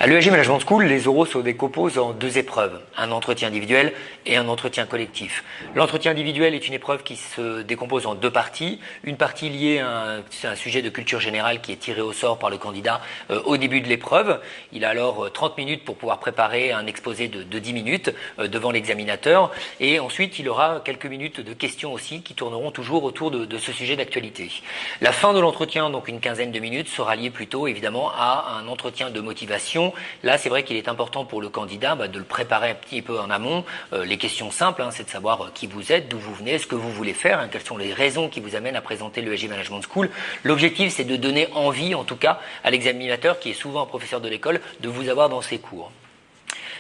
À l'ESG Management School, les oraux se décomposent en deux épreuves, un entretien individuel et un entretien collectif. L'entretien individuel est une épreuve qui se décompose en deux parties. Une partie liée à un sujet de culture générale qui est tiré au sort par le candidat au début de l'épreuve. Il a alors 30 minutes pour pouvoir préparer un exposé de 10 minutes devant l'examinateur. Et ensuite, il aura quelques minutes de questions aussi qui tourneront toujours autour de ce sujet d'actualité. La fin de l'entretien, donc une quinzaine de minutes, sera liée plutôt évidemment à un entretien de motivation. Là, c'est vrai qu'il est important pour le candidat de le préparer un petit peu en amont. Les questions simples, c'est de savoir qui vous êtes, d'où vous venez, ce que vous voulez faire, quelles sont les raisons qui vous amènent à présenter l'ESG Management School. L'objectif, c'est de donner envie, en tout cas, à l'examinateur, qui est souvent un professeur de l'école, de vous avoir dans ses cours.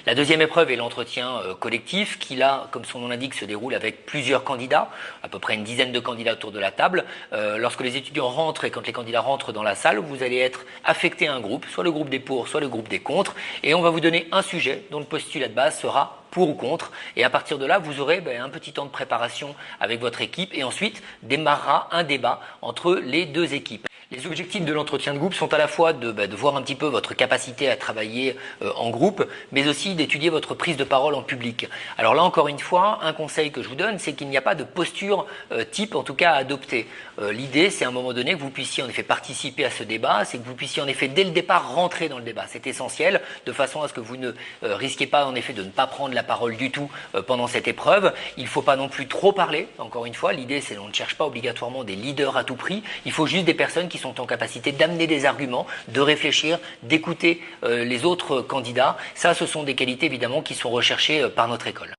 La deuxième épreuve est l'entretien collectif qui, là, comme son nom l'indique, se déroule avec plusieurs candidats, à peu près une dizaine de candidats autour de la table. Lorsque les étudiants rentrent et quand les candidats rentrent dans la salle, vous allez être affecté à un groupe, soit le groupe des pour, soit le groupe des contre, et on va vous donner un sujet dont le postulat de base sera pour ou contre, et à partir de là, vous aurez un petit temps de préparation avec votre équipe, et ensuite démarrera un débat entre les deux équipes. Les objectifs de l'entretien de groupe sont à la fois de voir un petit peu votre capacité à travailler en groupe, mais aussi d'étudier votre prise de parole en public. Alors là, encore une fois, un conseil que je vous donne, c'est qu'il n'y a pas de posture type, en tout cas, à adopter. L'idée, c'est à un moment donné que vous puissiez en effet participer à ce débat, c'est que vous puissiez en effet dès le départ rentrer dans le débat. C'est essentiel, de façon à ce que vous ne risquiez pas en effet de ne pas prendre la parole du tout pendant cette épreuve. Il ne faut pas non plus trop parler, encore une fois. L'idée, c'est qu'on ne cherche pas obligatoirement des leaders à tout prix. Il faut juste des personnes qui sont en capacité d'amener des arguments, de réfléchir, d'écouter les autres candidats. Ça, ce sont des qualités évidemment qui sont recherchées par notre école.